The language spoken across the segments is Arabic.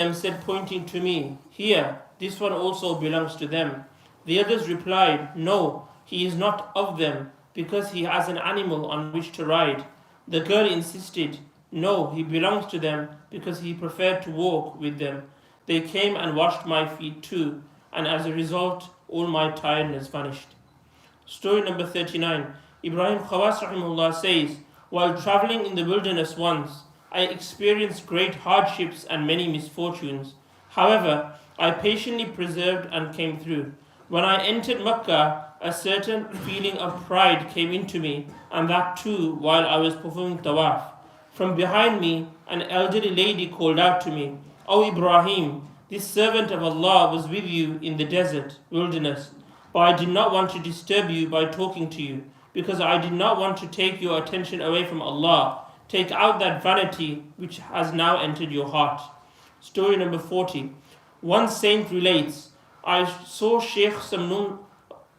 them said, pointing to me, "Here, this one also belongs to them." The others replied, "No, he is not of them, because he has an animal on which to ride." The girl insisted, "No, he belongs to them, because he preferred to walk with them." They came and washed my feet too, and as a result, all my tiredness vanished. Story number 39. Ibrahim Khawas rahimahullah says, while traveling in the wilderness once, I experienced great hardships and many misfortunes. However, I patiently persevered and came through. When I entered Mecca, a certain feeling of pride came into me, and that too while I was performing tawaf. From behind me, an elderly lady called out to me, "O Ibrahim, this servant of Allah was with you in the desert, wilderness, but I did not want to disturb you by talking to you, because I did not want to take your attention away from Allah. Take out that vanity which has now entered your heart." Story number 40. One saint relates, I saw Shaykh Samnun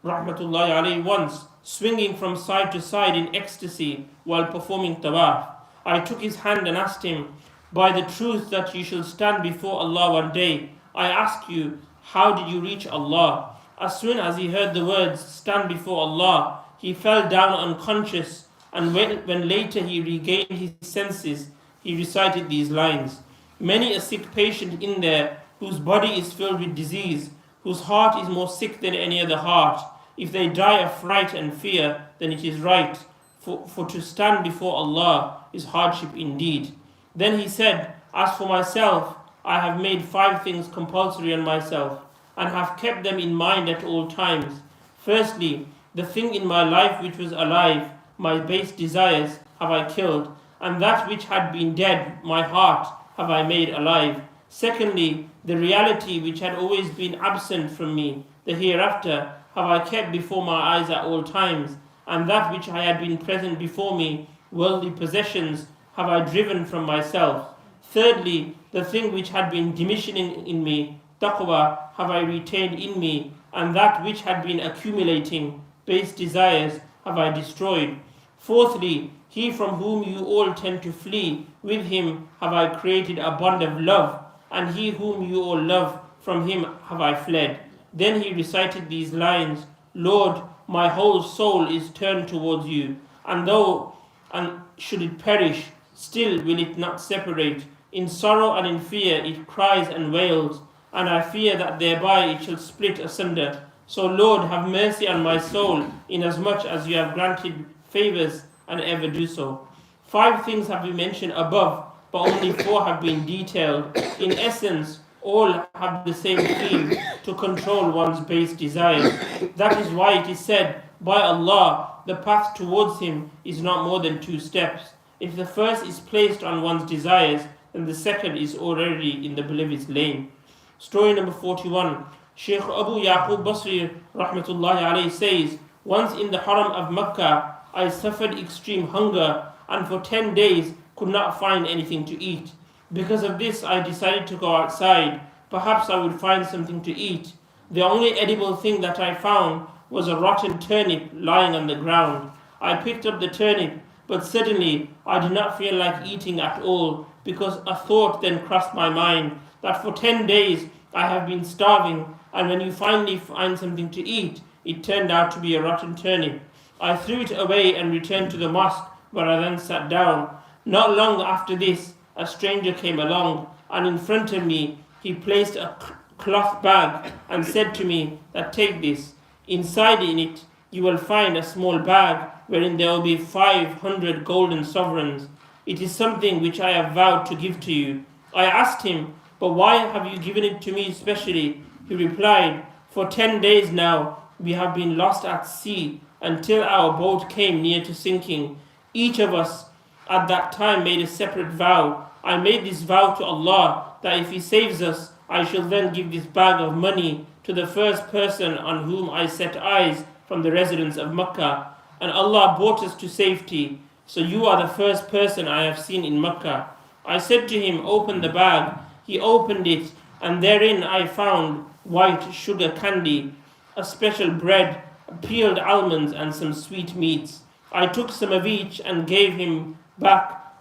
rahmatullahi alayhi once swinging from side to side in ecstasy while performing tawaf. I took his hand and asked him, "By the truth that you shall stand before Allah one day, I ask you, how did you reach Allah?" As soon as he heard the words, "stand before Allah," he fell down unconscious, and when later he regained his senses, he recited these lines. Many a sick patient in there, whose body is filled with disease, whose heart is more sick than any other heart. If they die of fright and fear, then it is right, for to stand before Allah is hardship indeed. Then he said, "As for myself, I have made 5 things compulsory on myself, and have kept them in mind at all times. Firstly, the thing in my life which was alive, my base desires, have I killed, and that which had been dead, my heart, have I made alive. Secondly, the reality which had always been absent from me, the hereafter, have I kept before my eyes at all times, and that which had been present before me, worldly possessions, have I driven from myself. Thirdly, the thing which had been diminishing in me, taqwa, have I retained in me, and that which had been accumulating, base desires, have I destroyed. Fourthly, he from whom you all tend to flee, with him have I created a bond of love, and he whom you all love, from him have I fled." Then he recited these lines, "Lord, my whole soul is turned towards you, and should it perish, still will it not separate. In sorrow and in fear it cries and wails, and I fear that thereby it shall split asunder. So Lord, have mercy on my soul, inasmuch as you have granted favors and ever do so." 5 things have been mentioned above, but only 4 have been detailed. In essence, all have the same theme, to control one's base desires. That is why it is said, by Allah, the path towards him is not more than 2 steps. If the first is placed on one's desires, then the second is already in the believer's lane. Story number 41. Shaykh Abu Yaqub Basri rahmatullahi alayhi says, once in the haram of Mecca, I suffered extreme hunger and for 10 days could not find anything to eat. Because of this, I decided to go outside. Perhaps I would find something to eat. The only edible thing that I found was a rotten turnip lying on the ground. I picked up the turnip, but suddenly I did not feel like eating at all, because a thought then crossed my mind that for 10 days I have been starving, and when you finally find something to eat, it turned out to be a rotten turnip. I threw it away and returned to the mosque, where I then sat down. Not long after this, a stranger came along, and in front of me he placed a cloth bag and said to me that take this. Inside in it you will find a small bag wherein there will be 500 golden sovereigns. It is something which I have vowed to give to you. I asked him, but why have you given it to me specially? He replied, for 10 days now we have been lost at sea until our boat came near to sinking. Each of us at that time made a separate vow. I made this vow to Allah that if He saves us, I shall then give this bag of money to the first person on whom I set eyes from the residents of Mecca. And Allah brought us to safety. So you are the first person I have seen in Mecca. I said to him, open the bag. He opened it, and therein I found white sugar candy, a special bread, peeled almonds, and some sweet meats. I took some of each and gave him back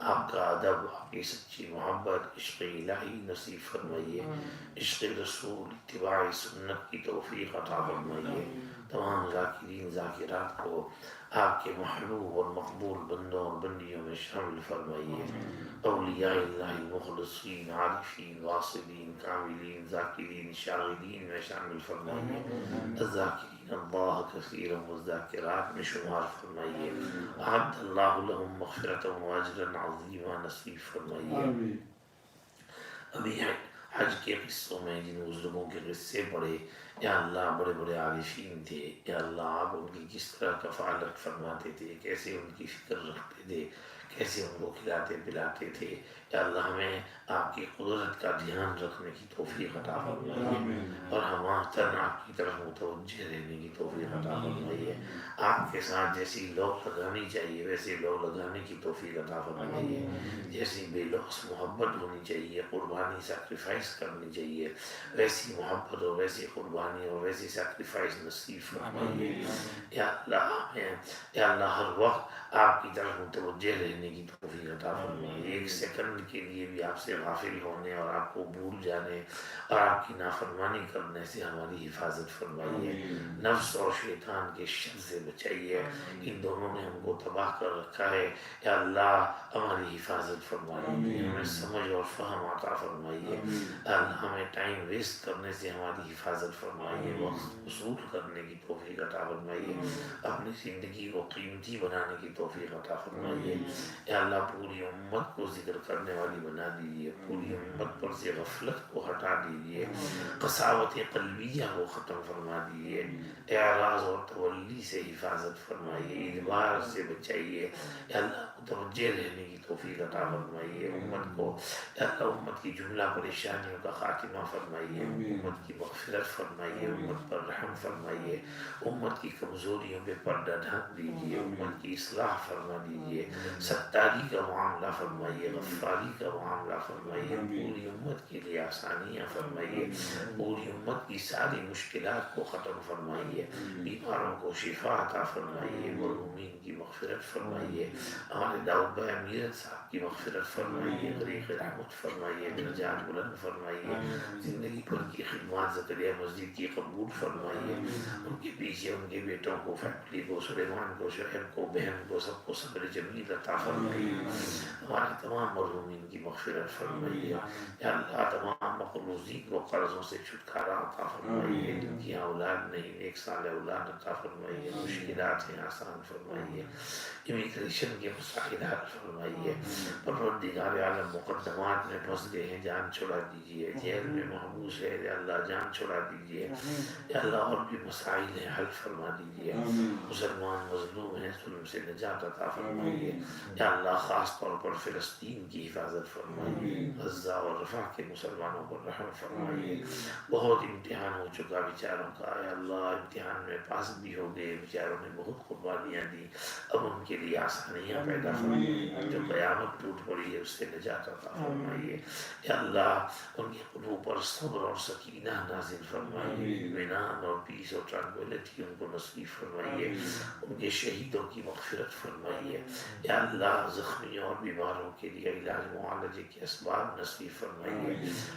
آپ کا ادب، آپ کی سچی محبت، عشق الہی نصیب فرمائیے، عشق رسول، اتباع سنت کی توفیق عطا فرمائیے، تمام ذاکرین ذاکرات کو آپ کے محبوب اور مقبول بندوں اور بندیوں میں شامل فرمائیے، اولیاء اللہ مخلصین عارفین واصلین کاملین ذاکرین شاہدین میں شامل فرمائیے، الذاکرین اللہ کثیرا والذاکرات میں شمار فرمائیے، اعد اللہ لهم مغفرۃ واجرا عظیما نصیب فرمائیے۔ ابھی حج کے قصوں میں جن بزرگوں کے قصے پڑھے، یا اللہ بڑے بڑے عارفین تھے، یا اللہ آپ ان کی کس طرح کفالت فرماتے تھے، کیسے ان کی فکر رکھتے تھے، کیسے ان کو کھلاتے پلاتے تھے، یا اللہ ہمیں آپ کی قدرت کا دھیان رکھنے کی توفیق عطا فرمائیے، اور ہمارا آپ کی طرف متوجہ رہنے کی توفیق عطا فرمائیے، آپ کے ساتھ جیسی لوگ لگانی چاہیے ویسے لوگ لگانے کی توفیق عطا فرمائیے، جیسی بے لوث محبت ہونی چاہیے، قربانی سیکریفائس کرنی چاہیے، ویسی محبت اور ویسی قربانی اور ویسی سیکریفائس نصیب فرمائیے، یا اللہ ہمیں، یا اللہ ہر وقت آپ کی طرف متوجہ رہنے کی توفیق عطا فرمائیے، ایک سیکنڈ کے لیے بھی آپ سے غافل ہونے اور آپ کو بھول جانے اور آپ کی نافرمانی کرنے سے ہماری حفاظت فرمائیے، نفس اور شیطان کے شر سے بچائیے، ان دونوں نے ہم کو تباہ کر رکھا ہے، یا اللہ ہماری حفاظت فرمائیے، ہمیں سمجھ اور فہم عطا فرمائیے، اللہ ہمیں ٹائم ویسٹ کرنے سے ہماری حفاظت فرمائیے، وقت وصول کرنے کی توفیق عطا فرمائیے، اپنی زندگی کو قیمتی بنانے کی توفیق عطا فرمائیے، یا اللہ پوری امت کو ذکر کرنے والی بنا دیجیے، پوری امت پر سے غفلت کو ہٹا دیجیے، قساوت قلبیہ کو ختم فرما دیجیے، اعراض اور تولی سے حفاظت فرمائیے، ادبار سے بچائیے، یا اللہ متوجہ رہنے کی توفیق عطا فرمائیے، امت کو، یا اللہ امت کی جملہ پریشانیوں کا خاتمہ فرمائیے، امت کی مغفرت فرمائیے، امت پر رحم فرمائیے، امت کی کمزوریوں پہ پردہ ڈھانپ دیجیے، امت کی اصلاح فرما دیجیے، ستاری کا معاملہ فرمائیے، غفاری کا معاملہ فرمائیے، پوری امت کے لیے آسانیاں فرمائیے، پوری امت کی ساری مشکلات کو ختم فرمائیے، بیماروں کو شفا عطا فرمائیے، مرحومین کی مغفرت فرمائیے، ہمارے داؤد بھائی امیرت صاحب کی مغفرت فرمائیے، غریق رحمت فرمائیے، درجات بلند فرمائیے، زندگی بھر کی خدمات زکریا مسجد کی قبول فرمائیے، ان کے پیچھے ان کے بیٹوں کو، فیملی کو، سلیمان کو، شعیب کو، بہن کو، سب کو صبر جمیل عطا فرمائیے، ہمارے تمام مرحومین کی مغفرت فرمائیے، یا اللہ تمام مقروضین کو قرضوں سے چھٹکارا عطا فرمائیے، جن کی اولاد نہیں نیک صالح اولاد عطا فرمائیے، مشکلات ہیں آسان فرمائیے، امیگریشن کے مسائل حل فرمائیے، پروردگار عالم مقدمات میں پھنس گئے ہیں جان چھڑا دیجیے، جیل میں محبوس ہے یا اللہ جان چھڑا دیجیے، یا اللہ اور بھی مسائل ہیں حل فرما دیجیے، مسلمان مظلوم ہیں ظلم سے نجات عطا فرمائیے، یا اللہ خاص طور پر فلسطین کی حفاظت فرمائیے، غزہ اور رفح کے مسلمانوں پر رحم فرمائیے، بہت امتحان ہو چکا بیچاروں کا، یا اللہ امتحان میں پاس بھی ہو گئے، بیچاروں نے بہت قربانیاں دی، اب ان کے لیے آسانیاں پیدا فرمائیے، جو قیامت ٹوٹ پڑی ہے اس سے نجات عطا فرمائیے، یا اللہ ان کے قلوب پر صبر اور سکینہ نازل فرمائیے، اطمینان اور پیس اور ٹرانکویلٹی ان کو نصیب فرمائیے، ان کے شہیدوں کی مغفرت فرمائیے، یا اللہ زخمیوں اور بیماروں کے لیے علاج معالجے کے اسباب نصیب فرمائیے،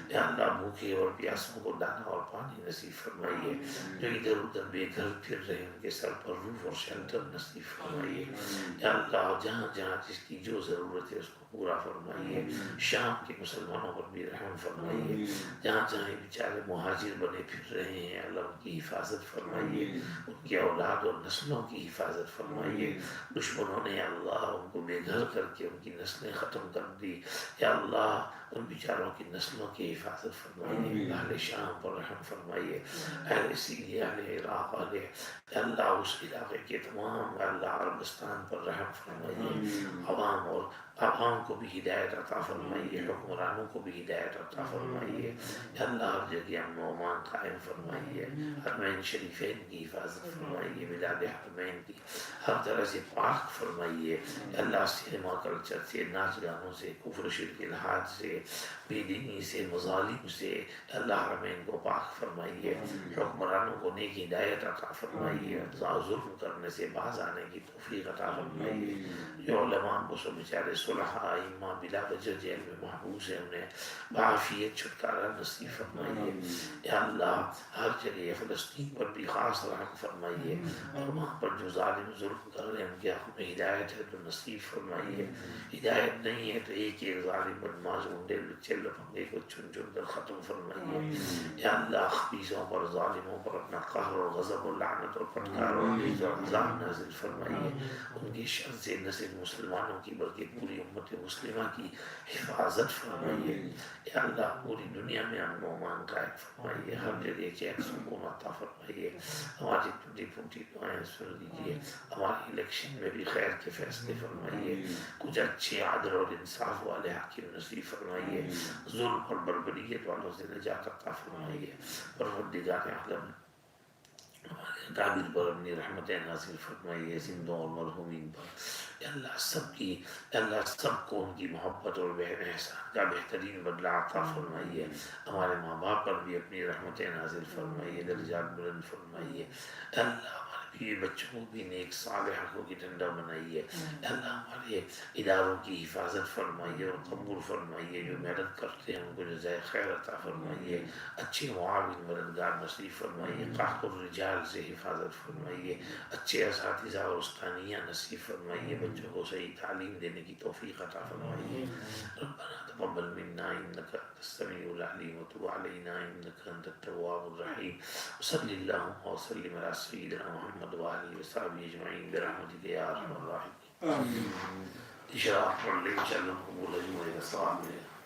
یا اللہ بھوکے اور پیاسوں کو دانا اور پانی نصیب فرمائیے، جو ادھر ادھر بے گھر پھر رہے ان کے سر پر روف اور شیلٹر نصیب فرمائیے، یا اللہ جہاں جہاں جس کی جو ضرورت ہے اس کو پورا فرمائیے، شام کے مسلمانوں پر بھی رحم فرمائیے، جہاں جہاں بیچارے مہاجر بنے پھر رہے ہیں اللہ ان کی حفاظت فرمائیے، ان کی اولاد اور نسلوں کی حفاظت فرمائیے، دشمنوں نے اللہ ان کو بے گھر کر کے ان کی نسلیں ختم کر دی، یا اللہ ان بیچاروں کی نسلوں کی حفاظت فرمائیے، اہل شام پر رحم فرمائیے، اہل سیریا، اہل عراق، یا اللہ اس علاقے کے تمام، یا اللہ عربستان پر رحم فرمائیے، عوام کو بھی ہدایت عطا فرمائیے، حکمرانوں کو بھی ہدایت عطا فرمائیے، یا اللہ ہر جگہ امن و امان قائم فرمائیے، حرمین شریفین کی حفاظت فرمائیے، بلاد حرمین کی ہر طرح سے پاک فرمائیے، یا اللہ سینما کلچر سے، ناچ گانوں سے، کفر شرک الحاد سے، بے دینی سے، مظالم سے، یا اللہ حرمین کو پاک فرمائیے، حکمرانوں کو نیک ہدایت عطا فرمائیے، ظلم کرنے سے باز آنے کی توفیق عطا فرمائیے، جو علماء کو سب بیچارے صلح ائمہ بلا وجہ جیل میں محبوس ہیں انہیں بعافیت چھٹکارا نصیب فرمائیے یا اللہ ہر جگہ فلسطین پر بھی خاص رحم فرمائیے اور وہاں پر جو ظالم ظلم کر رہے ہیں ان کے حق میں ہدایت ہے تو نصیب فرمائیے ہدایت نہیں ہے تو ایک ایک ظالم بدماش گنڈے لچے لفنگے کو چن چن کر ختم فرمائیے یا اللہ خبیثوں پر ظالموں پر اپنا قہر اور غضب اور لعنت اور پھٹکار اور غیظ اور عذاب نازل فرمائیے ان کی شر سے نہ صرف مسلمانوں کی بلکہ پوری امت مسلمہ کی حفاظت فرمائیے یا اللہ پوری دنیا میں امن و امان قائم فرمائیے ہر جگہ چین سکون عطا فرمائیے ہماری ٹوٹی پھوٹی دعائیں سن لیجیے ہمارے الیکشن میں بھی خیر کے فیصلے فرمائیے کچھ اچھے عادل اور انصاف والے حاکم نصیب فرمائیے ظلم اور بربریت والوں سے نجات عطا فرمائیے پروردگار عالم ہمارے قابل پر اپنی رحمتیں نازل فرمائیے زندوں اور مرحومین پر یا اللہ سب کی یا اللہ سب کو ان کی محبت اور بہن احسان کا بہترین بدلہ عطا فرمائیے ہمارے ماں باپ پر بھی اپنی رحمتیں نازل فرمائیے درجات بلند فرمائیے یا اللہ ہمارے بیوی بچوں کو بھی نیک صالح حقوں کی ٹھنڈا بنائیے یا اللہ ہمارے اداروں کی حفاظت فرمائیے اور قبول فرمائیے جو محنت کرتے ہیں ان کو جزائے خیر عطا فرمائیے اچھے معاون مددگار نصیب فرمائیے قحط الرجال سے حفاظت فرمائیے اچھے اساتذہ اور استانیہ نصیب فرمائیے بچوں کو صحیح تعلیم دینے کی توفیق عطا فرمائیے ربنا تقبل منا انك انت السميع العليم وتب علينا انك انت التواب الرحيم وصلى الله وسلم على سيدنا محمد وآله وصحبه اجمعين برحمتك يا ارحم الراحمين اشراق پڑھ لیں چلو قبول اجمعین السلام علیکم